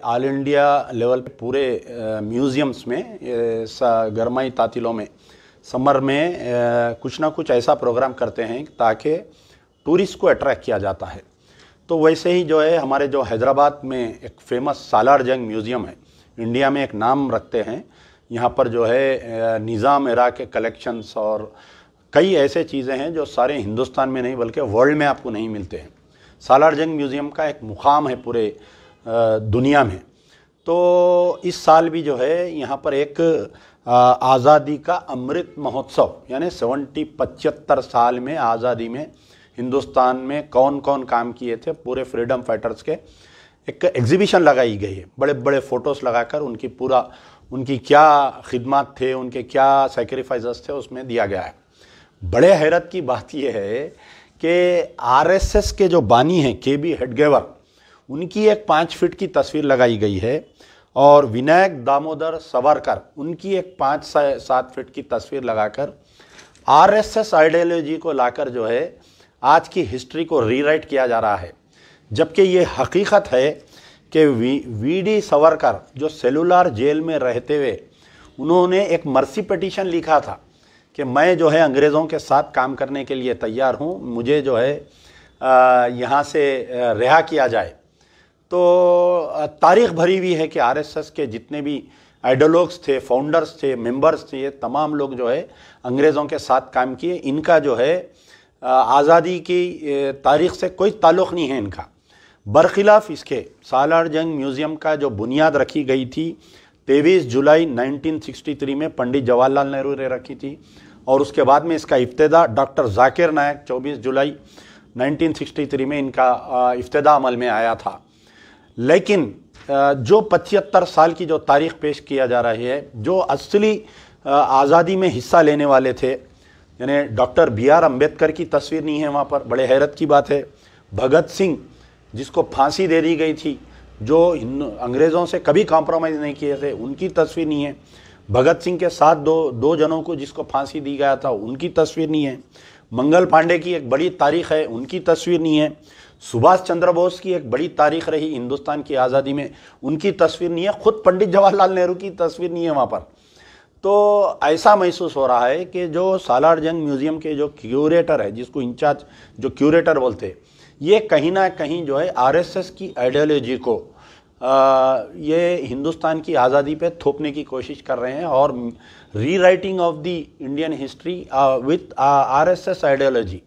All India level पे पूरे museums में गर्माई तातिलों में समर में कुछ ना कुछ ऐसा प्रोग्राम करते हैं ताकि टूरिस्ट को अट्रैक्ट किया जाता है। तो वैसे ही जो है हमारे जो हैदराबाद में एक फेमस सालार जंग म्यूज़ियम है, इंडिया में एक नाम रखते हैं। यहाँ पर जो है निज़ाम एरा के कलेक्शंस और कई ऐसे चीज़ें हैं जो सारे हिंदुस्तान में नहीं बल्कि वर्ल्ड में आपको नहीं मिलते हैं। सालार जंग म्यूज़ियम का एक मुकाम है पूरे दुनिया में। तो इस साल भी जो है यहाँ पर एक आज़ादी का अमृत महोत्सव यानी 75 साल में आज़ादी में हिंदुस्तान में कौन कौन काम किए थे पूरे फ्रीडम फाइटर्स के एक एग्जीबिशन लगाई गई है। बड़े बड़े फ़ोटोज़ लगाकर उनकी क्या खिदमत थे, उनके क्या सेक्रीफाइसेस थे उसमें दिया गया है। बड़े हैरत की बात यह है कि आरएसएस के जो बानी हैं केबी हेडगेवर, उनकी एक 5 फीट की तस्वीर लगाई गई है और विनायक दामोदर सावरकर उनकी एक 5-7 फीट की तस्वीर लगाकर आरएसएस आइडियोलॉजी को लाकर जो है आज की हिस्ट्री को रीराइट किया जा रहा है। जबकि ये हकीकत है कि वीडी सावरकर जो सेलुलर जेल में रहते हुए उन्होंने एक मर्सी पिटीशन लिखा था कि मैं जो है अंग्रेज़ों के साथ काम करने के लिए तैयार हूँ, मुझे जो है यहाँ से रिहा किया जाए। तो तारीख भरी हुई है कि आरएसएस के जितने भी आइडियोलॉग्स थे, फाउंडर्स थे, मेंबर्स थे, तमाम लोग जो है अंग्रेज़ों के साथ काम किए। इनका जो है आज़ादी की तारीख से कोई ताल्लुक़ नहीं है इनका। बरखिलाफ़ इसके सालार जंग म्यूज़ियम का जो बुनियाद रखी गई थी 23 जुलाई 1963 में पंडित जवाहरलाल नेहरू ने रखी थी और उसके बाद में इसका इफ्तिदा डॉक्टर जाकिर नायक 24 जुलाई 1963 में इनका इफ्तिदा अमल में आया था। लेकिन जो 75 साल की जो तारीख पेश किया जा रही है, जो असली आज़ादी में हिस्सा लेने वाले थे यानी डॉक्टर BR अम्बेडकर की तस्वीर नहीं है वहाँ पर। बड़े हैरत की बात है। भगत सिंह जिसको फांसी दे दी गई थी, जो अंग्रेज़ों से कभी कॉम्प्रोमाइज़ नहीं किए थे, उनकी तस्वीर नहीं है। भगत सिंह के साथ दो जनों को जिसको फांसी दी गया था उनकी तस्वीर नहीं है। मंगल पांडे की एक बड़ी तारीख है, उनकी तस्वीर नहीं है। सुभाष चंद्र बोस की एक बड़ी तारीख रही हिंदुस्तान की आज़ादी में, उनकी तस्वीर नहीं है। खुद पंडित जवाहरलाल नेहरू की तस्वीर नहीं है वहाँ पर। तो ऐसा महसूस हो रहा है कि जो सालार जंग म्यूज़ियम के जो क्यूरेटर है, जिसको इंचार्ज जो क्यूरेटर बोलते हैं, ये कहीं ना कहीं जो है आरएसएस की आइडियोलॉजी को ये हिंदुस्तान की आज़ादी पे थोपने की कोशिश कर रहे हैं और rewriting of the Indian history with RSS ideology.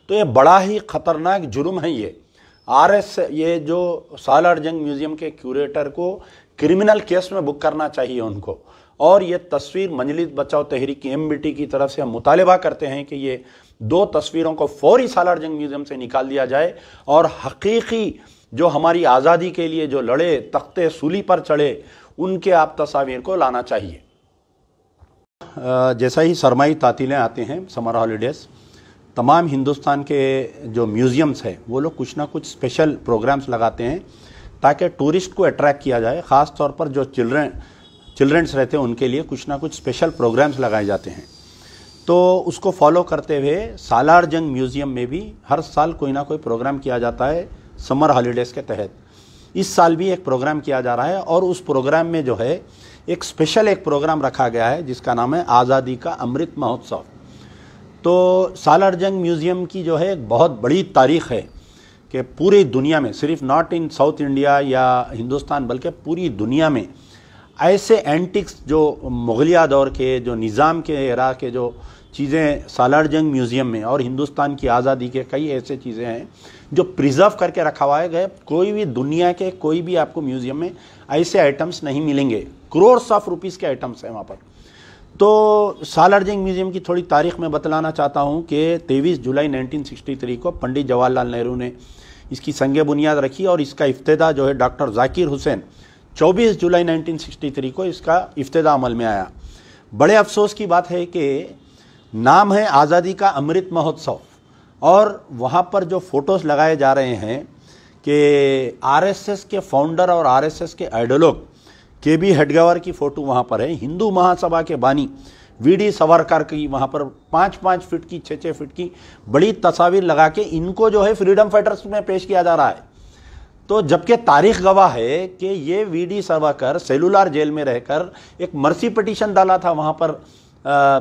तो ये बड़ा ही ख़तरनाक जुर्म है। ये जो सालार जंग म्यूज़ियम के क्यूरेटर को क्रिमिनल केस में बुक करना चाहिए उनको। और ये तस्वीर मजलिस बचाओ तहरीक MBT की तरफ से हम मुतालबा करते हैं कि ये 2 तस्वीरों को फौरी सालार जंग म्यूज़ियम से निकाल दिया जाए और हकीकी जो हमारी आज़ादी के लिए जो लड़े, तख्ते सूली पर चढ़े, उनके आप तस्वीर को लाना चाहिए। जैसा ही सरमाई तातीलें आते हैं, समर हॉलीडेज़, तमाम हिंदुस्तान के जो म्यूज़ियम्स हैं वो लोग कुछ ना कुछ स्पेशल प्रोग्राम्स लगाते हैं ताकि टूरिस्ट को अट्रैक्ट किया जाए। ख़ास तौर पर जो चिल्ड्रंस रहते हैं उनके लिए कुछ ना कुछ स्पेशल प्रोग्राम्स लगाए जाते हैं। तो उसको फॉलो करते हुए सालार जंग म्यूज़ियम में भी हर साल कोई ना कोई प्रोग्राम किया जाता है समर हॉलीडेज़ के तहत। इस साल भी एक प्रोग्राम किया जा रहा है और उस प्रोग्राम में जो है एक प्रोग्राम रखा गया है जिसका नाम है आज़ादी का अमृत महोत्सव। तो सालार जंग म्यूज़ियम की जो है एक बहुत बड़ी तारीख़ है कि पूरी दुनिया में, सिर्फ नॉट इन साउथ इंडिया या हिंदुस्तान बल्कि पूरी दुनिया में ऐसे एंटिक्स जो मुगलिया दौर के, जो निज़ाम के एरा के जो चीज़ें सालार जंग म्यूज़ियम में और हिंदुस्तान की आज़ादी के कई ऐसे चीज़ें हैं जो प्रिजर्व करके रखा गए। कोई भी दुनिया के कोई भी आपको म्यूज़ियम में ऐसे आइटम्स नहीं मिलेंगे। करोड़्स ऑफ रुपीज़ के आइटम्स हैं वहाँ पर। तो सालार जंग म्यूज़ियम की थोड़ी तारीख़ में बतलाना चाहता हूँ कि 23 जुलाई 1963 को पंडित जवाहरलाल नेहरू ने इसकी संग बुनियाद रखी और इसका इफ्तिदा जो है डॉक्टर जाकिर हुसैन 24 जुलाई 1963 को इसका इफ्तिदा अमल में आया। बड़े अफसोस की बात है कि नाम है आज़ादी का अमृत महोत्सव और वहाँ पर जो फ़ोटोज़ लगाए जा रहे हैं कि आरएसएस के फाउंडर और आरएसएस के आइडियोलॉग केबी हेडगेवर की फ़ोटो वहाँ पर है। हिंदू महासभा के बानी वीडी सावरकर की वहाँ पर 5-5 फीट की 6-6 फीट की बड़ी तस्वीर लगा के इनको जो है फ्रीडम फाइटर्स में पेश किया जा रहा है। तो जबकि तारीख गवाह है कि ये वीडी सावरकर सेलुलर जेल में रहकर एक मर्सी पिटीशन डाला था वहाँ पर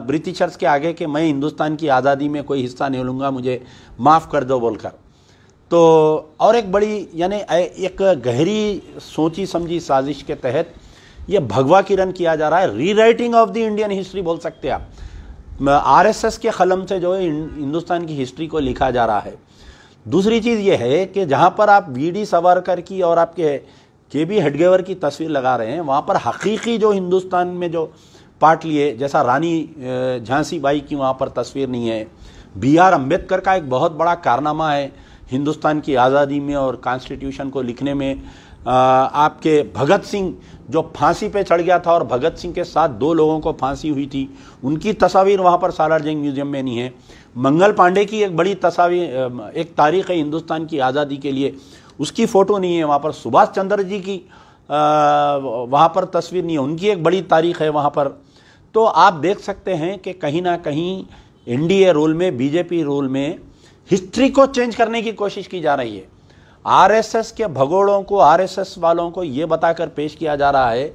ब्रिटिशर्स के आगे कि मैं हिंदुस्तान की आज़ादी में कोई हिस्सा नहीं लूँगा, मुझे माफ़ कर दो बोलकर। तो और एक बड़ी यानी एक गहरी सोची समझी साजिश के तहत ये भगवा किरण किया जा रहा है, rewriting of the Indian history बोल सकते हैं आप। आरएसएस के कलम से जो है हिंदुस्तान की हिस्ट्री को लिखा जा रहा है। दूसरी चीज़ ये है कि जहाँ पर आप वीडी सावरकर की और आपके केबी हेडगेवर की तस्वीर लगा रहे हैं, वहाँ पर हकीकी जो हिंदुस्तान में जो पार्ट लिए, जैसा रानी झांसी बाई की वहाँ पर तस्वीर नहीं है। BR अम्बेडकर का एक बहुत बड़ा कारनामा है हिंदुस्तान की आज़ादी में और कॉन्स्टिट्यूशन को लिखने में। आपके भगत सिंह जो फांसी पे चढ़ गया था और भगत सिंह के साथ 2 लोगों को फांसी हुई थी, उनकी तस्वीर वहाँ पर सालार जंग म्यूजियम में नहीं है। मंगल पांडे की एक बड़ी तस्वीर, एक तारीख है हिंदुस्तान की आज़ादी के लिए, उसकी फ़ोटो नहीं है वहाँ पर। सुभाष चंद्र जी की वहाँ पर तस्वीर नहीं है, उनकी एक बड़ी तारीख है वहाँ पर। तो आप देख सकते हैं कि कहीं ना कहीं NDA रूल में, BJP रूल में हिस्ट्री को चेंज करने की कोशिश की जा रही है। RSS के भगोड़ों को, RSS वालों को ये बताकर पेश किया जा रहा है,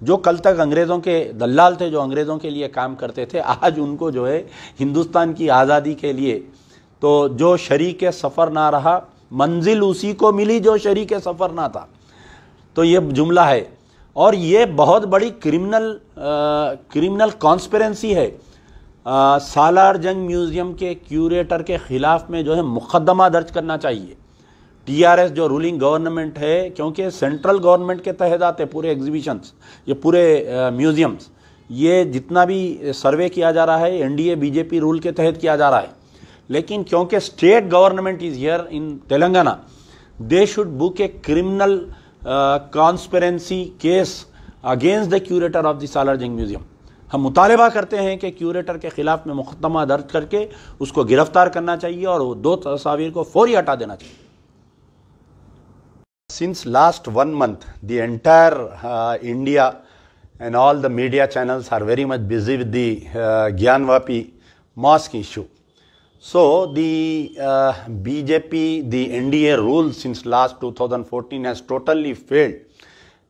जो कल तक अंग्रेज़ों के दलाल थे, जो अंग्रेज़ों के लिए काम करते थे, आज उनको जो है हिंदुस्तान की आज़ादी के लिए, तो जो शरीक सफ़र ना रहा मंजिल उसी को मिली जो शरीक सफ़र ना था, तो ये जुमला है। और ये बहुत बड़ी क्रिमिनल कॉन्स्पिरेंसी है। सालार जंग म्यूज़ियम के क्यूरेटर के ख़िलाफ़ में जो है मुकदमा दर्ज करना चाहिए। TRS जो रूलिंग गवर्नमेंट है, क्योंकि सेंट्रल गवर्नमेंट के तहत आते पूरे एग्जीबिशंस, ये पूरे म्यूज़ियम्स, ये जितना भी सर्वे किया जा रहा है NDA BJP रूल के तहत किया जा रहा है। लेकिन क्योंकि state government is here in Telangana, they should book a criminal conspiracy case against the curator of the Salar Jung museum. हम मुतालबा करते हैं कि क्यूरेटर के खिलाफ में मुकदमा दर्ज करके उसको गिरफ्तार करना चाहिए और वो 2 तस्वीर को फौरी हटा देना चाहिए। Since last 1 month, the entire India and all the media channels are very much busy with the Gyanvapi mosque issue. So the BJP, the NDA rule since last 2014 has totally failed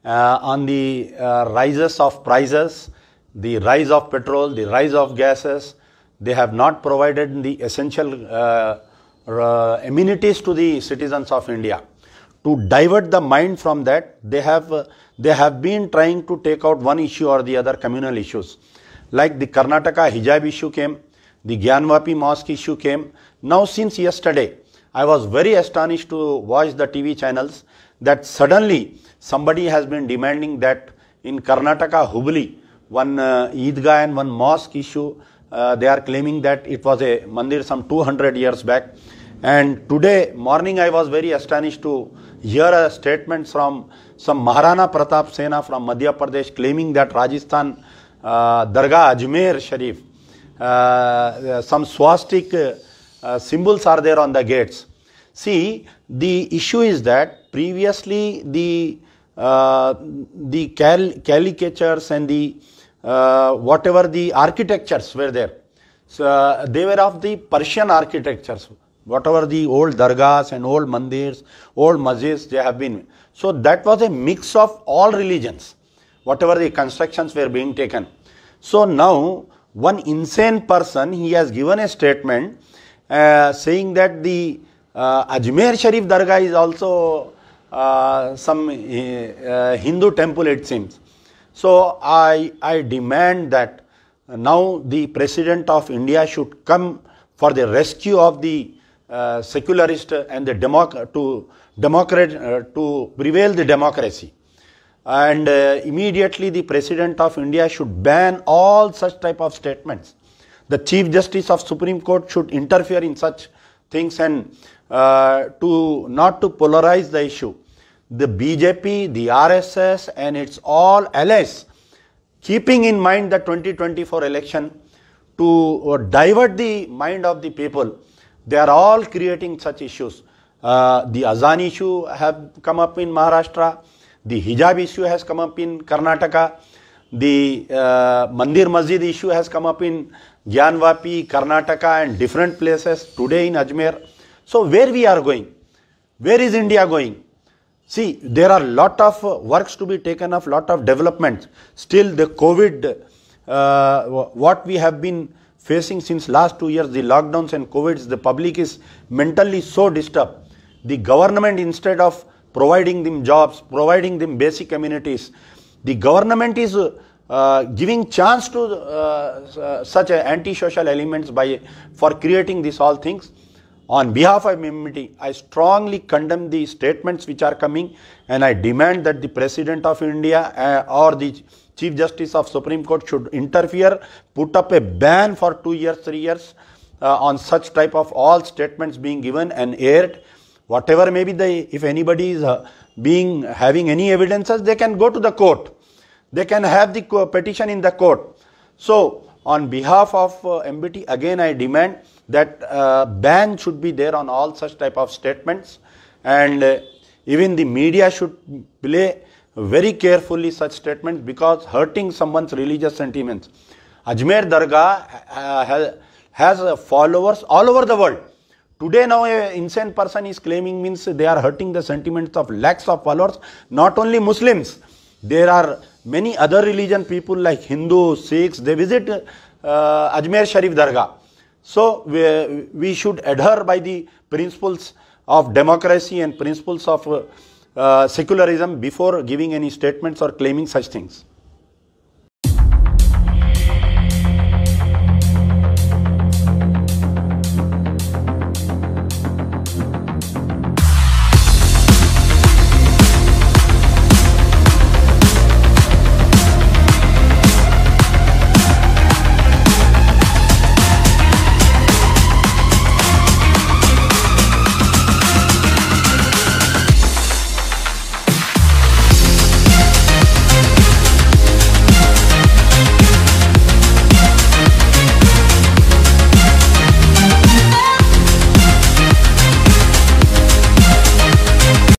on the rises of prices, the rise of petrol, the rise of gases. They have not provided the essential amenities to the citizens of India. To divert the mind from that, they have been trying to take out one issue or the other, communal issues. Like the Karnataka hijab issue came, the Gyanvapi mosque issue came. Now since yesterday, I was very astonished to watch the TV channels that suddenly somebody has been demanding that in Karnataka, Hubli, one Eidgah and one mosque issue, they are claiming that it was a mandir some 200 years back. And today morning I was very astonished to hear a statement from some Maharana Pratap Sena from Madhya Pradesh claiming that Rajasthan Dargah Ajmer Sharif, some swastik symbols are there on the gates. See, the issue is that previously the caricatures and the whatever the architectures were there, so they were of the Persian architectures. Whatever the old dargahs and old mandirs, old masjids they have been. So that was a mix of all religions, whatever the constructions were being taken. So now one insane person, he has given a statement saying that the Ajmer Sharif Dargah is also some Hindu temple, it seems. So I demand that now the President of India should come for the rescue of the secularist and the to prevail the democracy. And immediately the President of India should ban all such type of statements. The Chief Justice of Supreme Court should interfere in such things and not to polarize the issue. The BJP, the RSS and its all allies, keeping in mind the 2024 election, to divert the mind of the people, they are all creating such issues. The Azan issue have come up in Maharashtra, the hijab issue has come up in Karnataka, the Mandir Masjid issue has come up in Gyanvapi, Karnataka and different places, today in Ajmer. So where we are going? Where is India going? See, there are lot of works to be taken of, lot of developments. Still the COVID, what we have been facing since last 2 years, the lockdowns and COVIDs, the public is mentally so disturbed. The government, instead of providing them jobs, providing them basic amenities, the government is giving chance to such anti-social elements for creating these all things. On behalf of MMT, I strongly condemn the statements which are coming, and I demand that the President of India or the Chief Justice of Supreme Court should interfere, put up a ban for 2 years, 3 years on such type of all statements being given and aired. Whatever may be if anybody is having any evidences, they can go to the court. They can have the petition in the court. So, on behalf of MBT, again I demand that ban should be there on all such type of statements, and even the media should play very carefully such statements, because hurting someone's religious sentiments. Ajmer Dargah has followers all over the world. Today now an insane person is claiming, means they are hurting the sentiments of lakhs of followers, not only Muslims. There are many other religion people like Hindu, Sikhs, they visit Ajmer Sharif Dargah. So we should adhere by the principles of democracy and principles of secularism before giving any statements or claiming such things.